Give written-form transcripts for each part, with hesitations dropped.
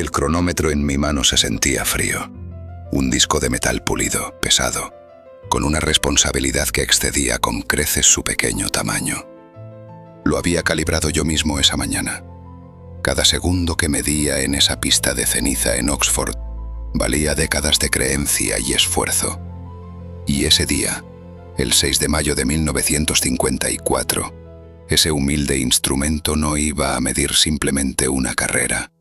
El cronómetro en mi mano se sentía frío. Un disco de metal pulido, pesado, con una responsabilidad que excedía con creces su pequeño tamaño. Lo había calibrado yo mismo esa mañana. Cada segundo que medía en esa pista de ceniza en Oxford valía décadas de creencia y esfuerzo. Y ese día, el 6 de mayo de 1954, ese humilde instrumento no iba a medir simplemente una carrera.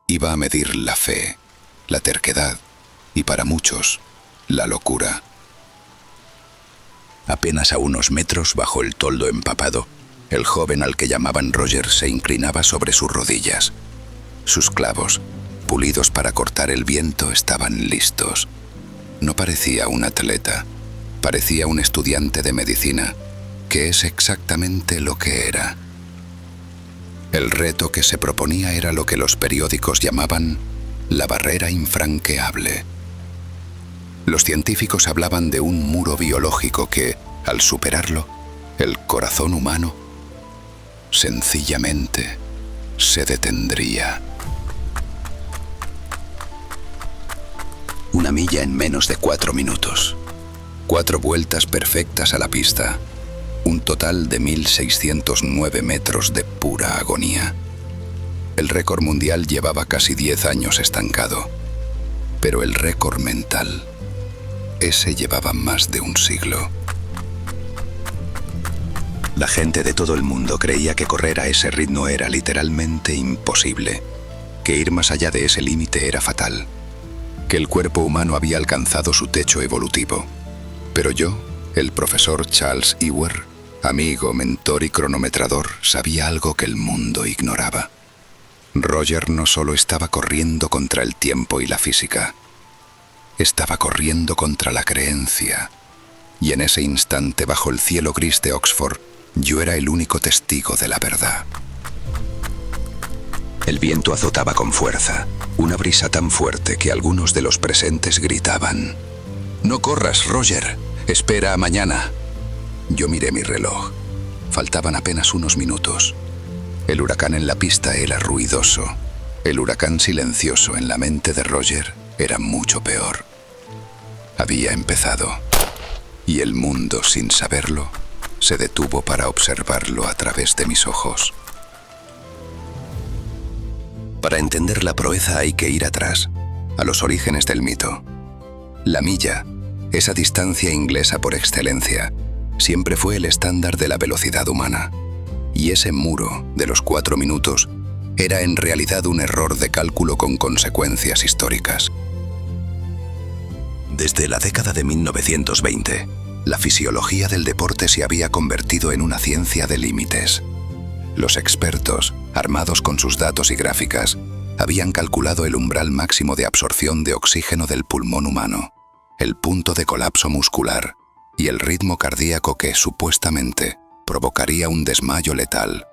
Iba a medir la fe, la terquedad y, para muchos, la locura. Apenas a unos metros bajo el toldo empapado, el joven al que llamaban Roger se inclinaba sobre sus rodillas. Sus clavos, pulidos para cortar el viento, estaban listos. No parecía un atleta, parecía un estudiante de medicina, que es exactamente lo que era. El reto que se proponía era lo que los periódicos llamaban la barrera infranqueable. Los científicos hablaban de un muro biológico que, al superarlo, el corazón humano sencillamente se detendría. Una milla en menos de 4 minutos. 4 vueltas perfectas a la pista. Un total de 1.609 metros de pura agonía. El récord mundial llevaba casi 10 años estancado. Pero el récord mental, ese llevaba más de un siglo. La gente de todo el mundo creía que correr a ese ritmo era literalmente imposible, que ir más allá de ese límite era fatal, que el cuerpo humano había alcanzado su techo evolutivo. Pero yo, el profesor Charles Ewer, amigo, mentor y cronometrador, sabía algo que el mundo ignoraba. Roger no solo estaba corriendo contra el tiempo y la física, estaba corriendo contra la creencia. Y en ese instante, bajo el cielo gris de Oxford, yo era el único testigo de la verdad. El viento azotaba con fuerza, una brisa tan fuerte que algunos de los presentes gritaban: «No corras, Roger, espera a mañana». Yo miré mi reloj. Faltaban apenas unos minutos. El huracán en la pista era ruidoso. El huracán silencioso en la mente de Roger era mucho peor. Había empezado. Y el mundo, sin saberlo, se detuvo para observarlo a través de mis ojos. Para entender la proeza hay que ir atrás, a los orígenes del mito. La milla, esa distancia inglesa por excelencia, siempre fue el estándar de la velocidad humana. Y ese muro de los 4 minutos era en realidad un error de cálculo con consecuencias históricas. Desde la década de 1920, la fisiología del deporte se había convertido en una ciencia de límites. Los expertos, armados con sus datos y gráficas, habían calculado el umbral máximo de absorción de oxígeno del pulmón humano, el punto de colapso muscular y el ritmo cardíaco que, supuestamente, provocaría un desmayo letal.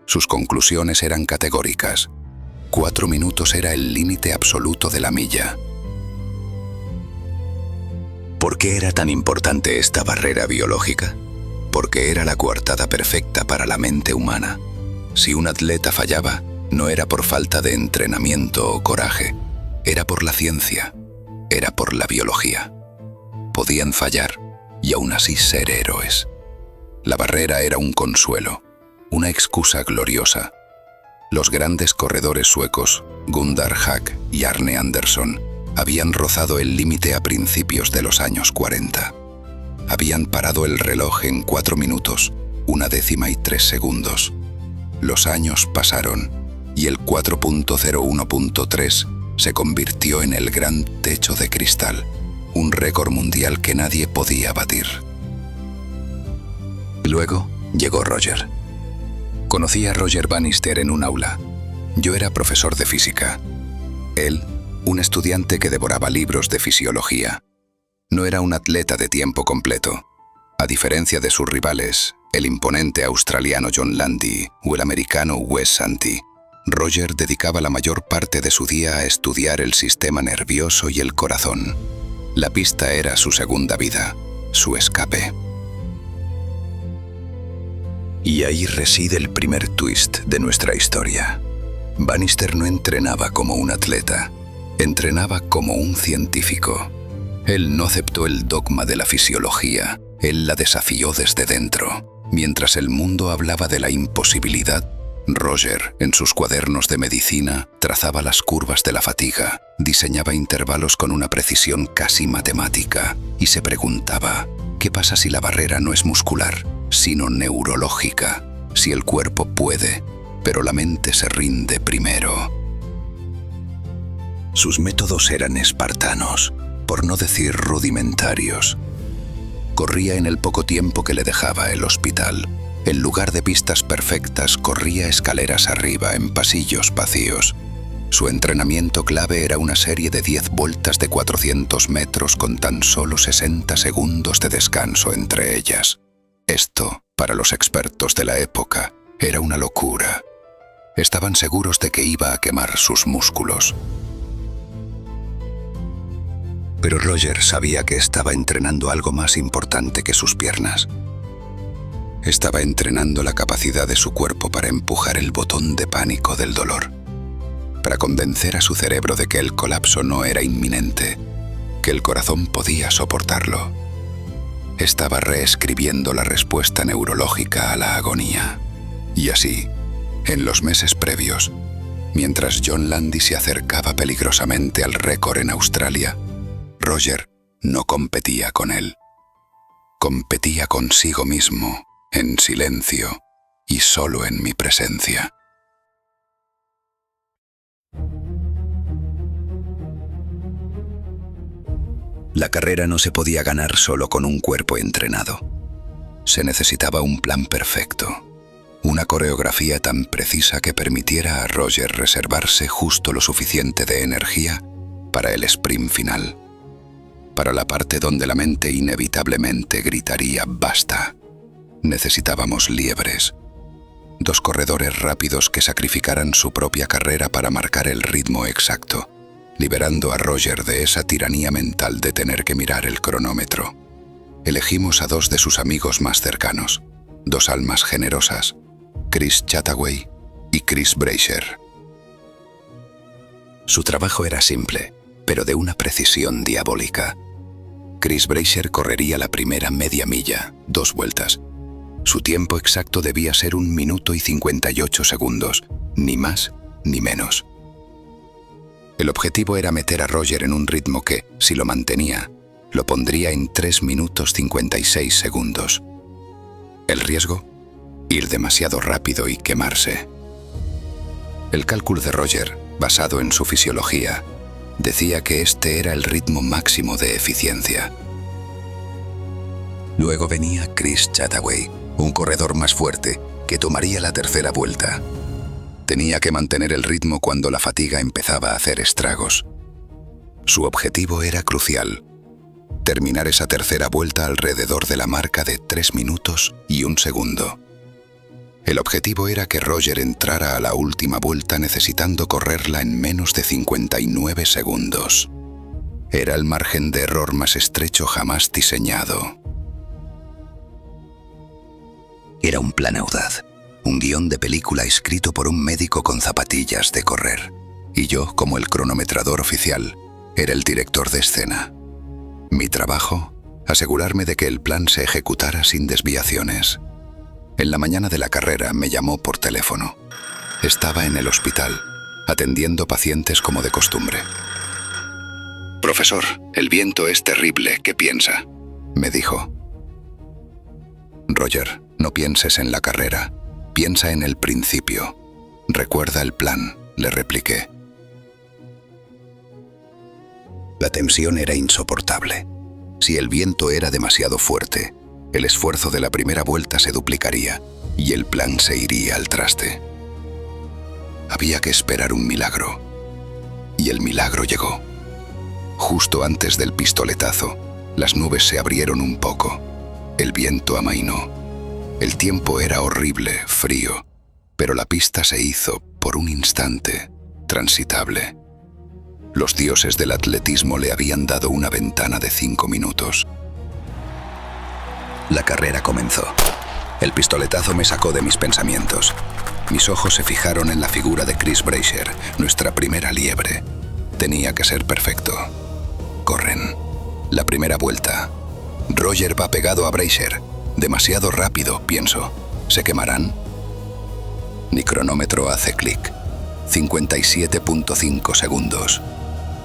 Sus conclusiones eran categóricas. 4 minutos era el límite absoluto de la milla. ¿Por qué era tan importante esta barrera biológica? Porque era la coartada perfecta para la mente humana. Si un atleta fallaba, no era por falta de entrenamiento o coraje, era por la ciencia, era por la biología. Podían fallar y aún así ser héroes. La barrera era un consuelo, una excusa gloriosa. Los grandes corredores suecos, Gunnar Hack y Arne Andersson, habían rozado el límite a principios de los años 40. Habían parado el reloj en 4 minutos, 1 décima y 3 segundos. Los años pasaron y el 4.01.3 se convirtió en el gran techo de cristal, un récord mundial que nadie podía batir. Luego llegó Roger. Conocí a Roger Bannister en un aula. Yo era profesor de física. Él, un estudiante que devoraba libros de fisiología. No era un atleta de tiempo completo. A diferencia de sus rivales, el imponente australiano John Landy o el americano Wes Santee, Roger dedicaba la mayor parte de su día a estudiar el sistema nervioso y el corazón. La pista era su segunda vida, su escape. Y ahí reside el primer twist de nuestra historia. Bannister no entrenaba como un atleta, entrenaba como un científico. Él no aceptó el dogma de la fisiología, él la desafió desde dentro. Mientras el mundo hablaba de la imposibilidad, Roger, en sus cuadernos de medicina, trazaba las curvas de la fatiga, diseñaba intervalos con una precisión casi matemática y se preguntaba, ¿qué pasa si la barrera no es muscular, sino neurológica? Si el cuerpo puede, pero la mente se rinde primero. Sus métodos eran espartanos, por no decir rudimentarios. Corría en el poco tiempo que le dejaba el hospital. En lugar de pistas perfectas, corría escaleras arriba en pasillos vacíos. Su entrenamiento clave era una serie de 10 vueltas de 400 metros con tan solo 60 segundos de descanso entre ellas. Esto, para los expertos de la época, era una locura. Estaban seguros de que iba a quemar sus músculos. Pero Roger sabía que estaba entrenando algo más importante que sus piernas. Estaba entrenando la capacidad de su cuerpo para empujar el botón de pánico del dolor, para convencer a su cerebro de que el colapso no era inminente, que el corazón podía soportarlo. Estaba reescribiendo la respuesta neurológica a la agonía. Y así, en los meses previos, mientras John Landy se acercaba peligrosamente al récord en Australia, Roger no competía con él. Competía consigo mismo, en silencio y solo en mi presencia. La carrera no se podía ganar solo con un cuerpo entrenado. Se necesitaba un plan perfecto, una coreografía tan precisa que permitiera a Roger reservarse justo lo suficiente de energía para el sprint final, para la parte donde la mente inevitablemente gritaría «basta». Necesitábamos liebres, 2 corredores rápidos que sacrificaran su propia carrera para marcar el ritmo exacto, liberando a Roger de esa tiranía mental de tener que mirar el cronómetro. Elegimos a 2 de sus amigos más cercanos, 2 almas generosas, Chris Chataway y Chris Brasher. Su trabajo era simple, pero de una precisión diabólica. Chris Brasher correría la primera media milla, 2 vueltas. Su tiempo exacto debía ser 1 minuto y 58 segundos, ni más ni menos. El objetivo era meter a Roger en un ritmo que, si lo mantenía, lo pondría en 3 minutos 56 segundos. El riesgo, ir demasiado rápido y quemarse. El cálculo de Roger, basado en su fisiología, decía que este era el ritmo máximo de eficiencia. Luego venía Chris Chataway, un corredor más fuerte, que tomaría la tercera vuelta. Tenía que mantener el ritmo cuando la fatiga empezaba a hacer estragos. Su objetivo era crucial: terminar esa tercera vuelta alrededor de la marca de 3 minutos y 1 segundo. El objetivo era que Roger entrara a la última vuelta necesitando correrla en menos de 59 segundos. Era el margen de error más estrecho jamás diseñado. Era un plan audaz, un guión de película escrito por un médico con zapatillas de correr. Y yo, como el cronometrador oficial, era el director de escena. Mi trabajo, asegurarme de que el plan se ejecutara sin desviaciones. En la mañana de la carrera me llamó por teléfono. Estaba en el hospital, atendiendo pacientes como de costumbre. «Profesor, el viento es terrible, ¿qué piensa?», me dijo. «Roger, no pienses en la carrera, piensa en el principio. Recuerda el plan», le repliqué. La tensión era insoportable. Si el viento era demasiado fuerte, el esfuerzo de la primera vuelta se duplicaría y el plan se iría al traste. Había que esperar un milagro. Y el milagro llegó. Justo antes del pistoletazo, las nubes se abrieron un poco. El viento amainó. El tiempo era horrible, frío, pero la pista se hizo, por un instante, transitable. Los dioses del atletismo le habían dado una ventana de 5 minutos. La carrera comenzó. El pistoletazo me sacó de mis pensamientos. Mis ojos se fijaron en la figura de Chris Brasher, nuestra primera liebre. Tenía que ser perfecto. Corren. La primera vuelta. Roger va pegado a Brasher. Demasiado rápido, pienso. ¿Se quemarán? Mi cronómetro hace clic. 57.5 segundos.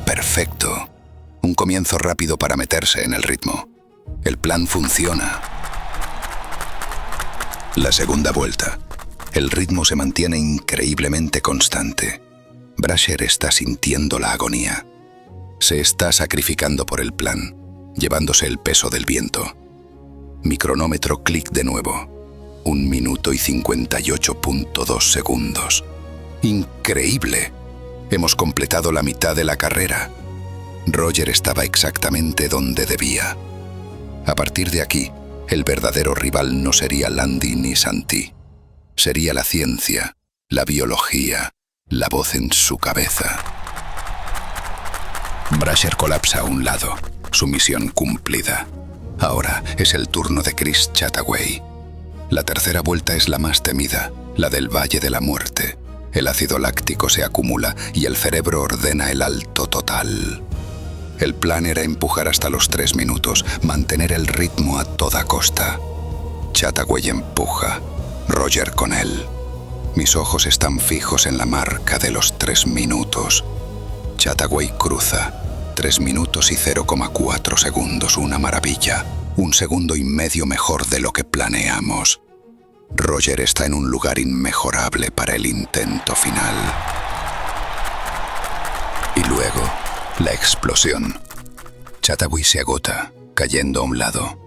Perfecto. Un comienzo rápido para meterse en el ritmo. El plan funciona. La segunda vuelta. El ritmo se mantiene increíblemente constante. Brasher está sintiendo la agonía. Se está sacrificando por el plan, llevándose el peso del viento. Mi cronómetro clic de nuevo. 1 minuto y 58.2 segundos. ¡Increíble! Hemos completado la mitad de la carrera. Roger estaba exactamente donde debía. A partir de aquí, el verdadero rival no sería Landi ni Santi. Sería la ciencia, la biología, la voz en su cabeza. Brasher colapsa a un lado. Su misión cumplida. Ahora es el turno de Chris Chataway. La tercera vuelta es la más temida, la del Valle de la Muerte. El ácido láctico se acumula y el cerebro ordena el alto total. El plan era empujar hasta los 3 minutos, mantener el ritmo a toda costa. Chataway empuja, Roger con él. Mis ojos están fijos en la marca de los 3 minutos. Chataway cruza. 3 minutos y 0,4 segundos, una maravilla. 1,5 segundos mejor de lo que planeamos. Roger está en un lugar inmejorable para el intento final. Y luego, la explosión. Chataway se agota, cayendo a un lado.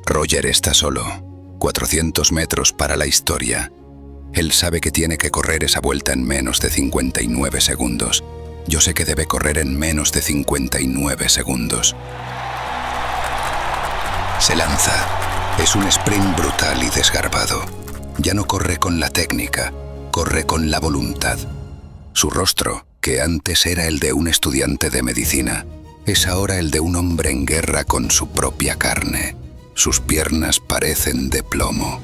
Roger está solo. 400 metros para la historia. Él sabe que tiene que correr esa vuelta en menos de 59 segundos. Yo sé que debe correr en menos de 59 segundos. Se lanza. Es un sprint brutal y desgarbado. Ya no corre con la técnica, corre con la voluntad. Su rostro, que antes era el de un estudiante de medicina, es ahora el de un hombre en guerra con su propia carne. Sus piernas parecen de plomo.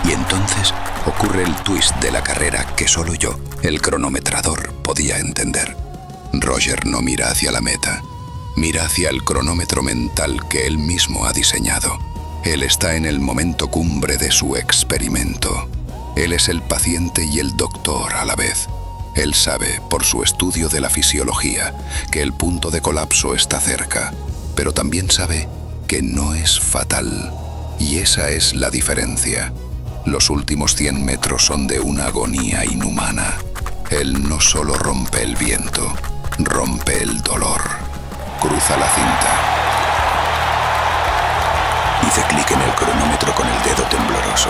Y entonces ocurre el twist de la carrera que solo yo, el cronometrador, podía entender. Roger no mira hacia la meta, mira hacia el cronómetro mental que él mismo ha diseñado. Él está en el momento cumbre de su experimento. Él es el paciente y el doctor a la vez. Él sabe, por su estudio de la fisiología, que el punto de colapso está cerca, pero también sabe que no es fatal. Y esa es la diferencia. Los últimos 100 metros son de una agonía inhumana. Él no solo rompe el viento, rompe el dolor. Cruza la cinta. Hice clic en el cronómetro con el dedo tembloroso.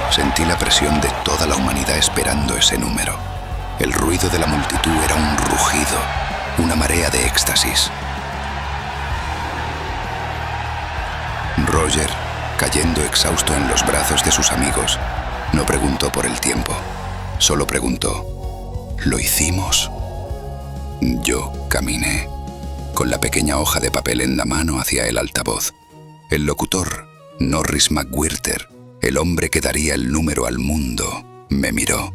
Sentí la presión de toda la humanidad esperando ese número. El ruido de la multitud era un rugido, una marea de éxtasis. Roger, cayendo exhausto en los brazos de sus amigos, no preguntó por el tiempo. Solo preguntó: ¿lo hicimos? Yo caminé, con la pequeña hoja de papel en la mano, hacia el altavoz. El locutor, Norris McWhirter, el hombre que daría el número al mundo, me miró.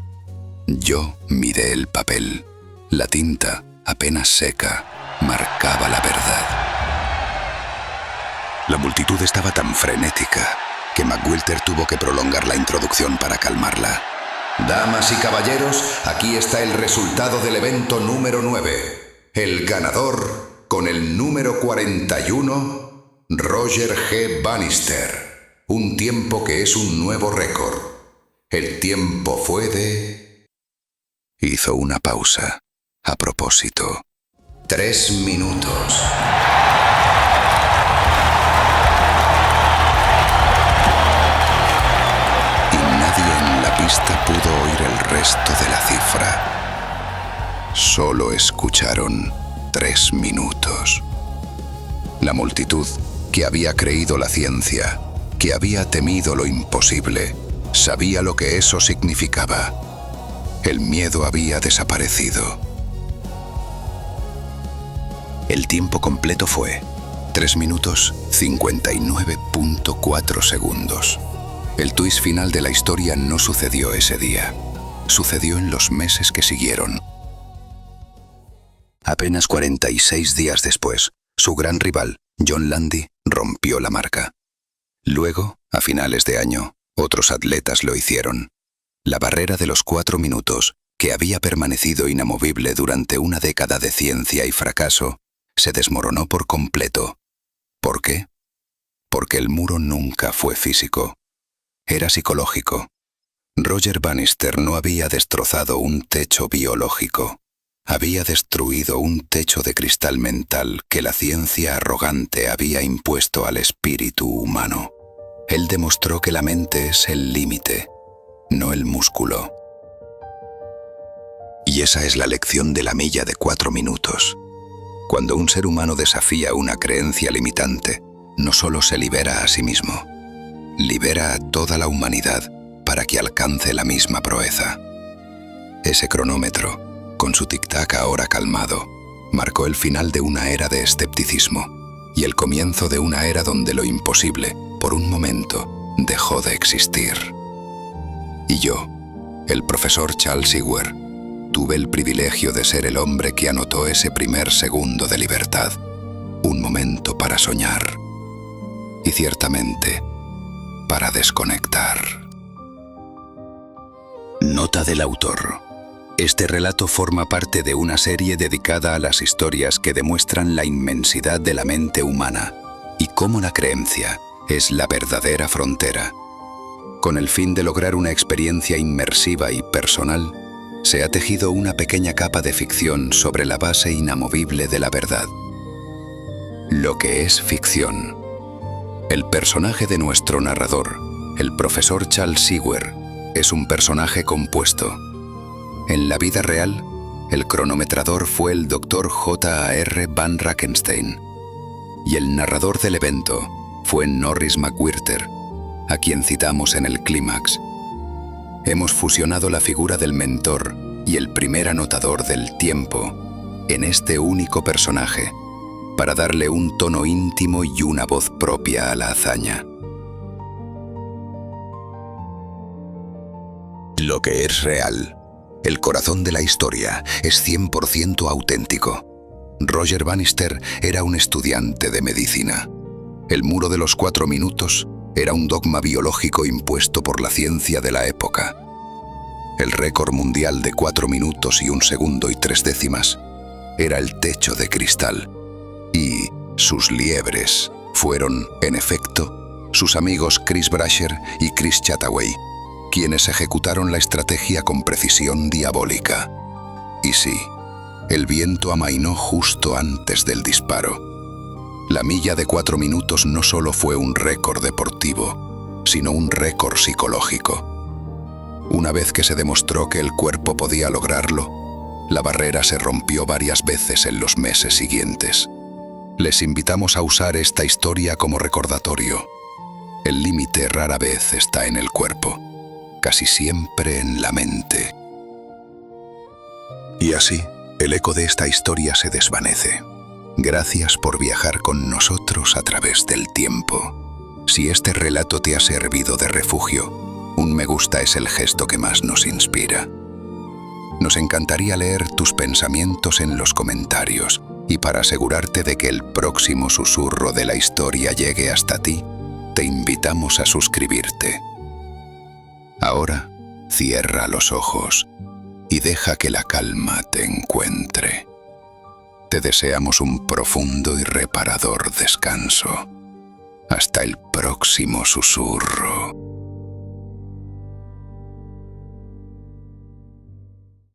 Yo miré el papel. La tinta, apenas seca, marcaba la verdad. La multitud estaba tan frenética que McWhirter tuvo que prolongar la introducción para calmarla. Damas y caballeros, aquí está el resultado del evento número 9. El ganador, con el número 41, Roger G. Bannister. Un tiempo que es un nuevo récord. El tiempo fue de... Hizo una pausa. A propósito. 3 minutos. Y nadie en la pista pudo oír el resto de la cifra. Solo escucharon 3 minutos. La multitud, que había creído la ciencia, que había temido lo imposible, sabía lo que eso significaba. El miedo había desaparecido. El tiempo completo fue 3 minutos 59.4 segundos. El twist final de la historia no sucedió ese día. Sucedió en los meses que siguieron. Apenas 46 días después, su gran rival, John Landy, rompió la marca. Luego, a finales de año, otros atletas lo hicieron. La barrera de los 4 minutos, que había permanecido inamovible durante una década de ciencia y fracaso, se desmoronó por completo. ¿Por qué? Porque el muro nunca fue físico. Era psicológico. Roger Bannister no había destrozado un techo biológico. Había destruido un techo de cristal mental que la ciencia arrogante había impuesto al espíritu humano. Él demostró que la mente es el límite, no el músculo. Y esa es la lección de la milla de 4 minutos. Cuando un ser humano desafía una creencia limitante, no solo se libera a sí mismo, libera a toda la humanidad para que alcance la misma proeza. Ese cronómetro, con su tic-tac ahora calmado, marcó el final de una era de escepticismo y el comienzo de una era donde lo imposible, por un momento, dejó de existir. Y yo, el profesor Charles Sigüer, tuve el privilegio de ser el hombre que anotó ese primer segundo de libertad, un momento para soñar y ciertamente para desconectar. Nota del autor. Este relato forma parte de una serie dedicada a las historias que demuestran la inmensidad de la mente humana y cómo la creencia es la verdadera frontera. Con el fin de lograr una experiencia inmersiva y personal, se ha tejido una pequeña capa de ficción sobre la base inamovible de la verdad. Lo que es ficción. El personaje de nuestro narrador, el profesor Charles Sigüer, es un personaje compuesto. En la vida real, el cronometrador fue el Dr. J.A.R. Van Rackenstein y el narrador del evento fue Norris McWhirter, a quien citamos en el clímax. Hemos fusionado la figura del mentor y el primer anotador del tiempo en este único personaje para darle un tono íntimo y una voz propia a la hazaña. Lo que es real. El corazón de la historia es 100% auténtico. Roger Bannister era un estudiante de medicina. El muro de los 4 minutos era un dogma biológico impuesto por la ciencia de la época. El récord mundial de 4 minutos y 1 segundo y 3 décimas era el techo de cristal. Y sus liebres fueron, en efecto, sus amigos Chris Brasher y Chris Chataway, quienes ejecutaron la estrategia con precisión diabólica. Y sí, el viento amainó justo antes del disparo. La milla de 4 minutos no solo fue un récord deportivo, sino un récord psicológico. Una vez que se demostró que el cuerpo podía lograrlo, la barrera se rompió varias veces en los meses siguientes. Les invitamos a usar esta historia como recordatorio. El límite rara vez está en el cuerpo, casi siempre en la mente. Y así, el eco de esta historia se desvanece. Gracias por viajar con nosotros a través del tiempo. Si este relato te ha servido de refugio, un me gusta es el gesto que más nos inspira. Nos encantaría leer tus pensamientos en los comentarios y para asegurarte de que el próximo susurro de la historia llegue hasta ti, te invitamos a suscribirte. Ahora, cierra los ojos y deja que la calma te encuentre. Te deseamos un profundo y reparador descanso. Hasta el próximo susurro.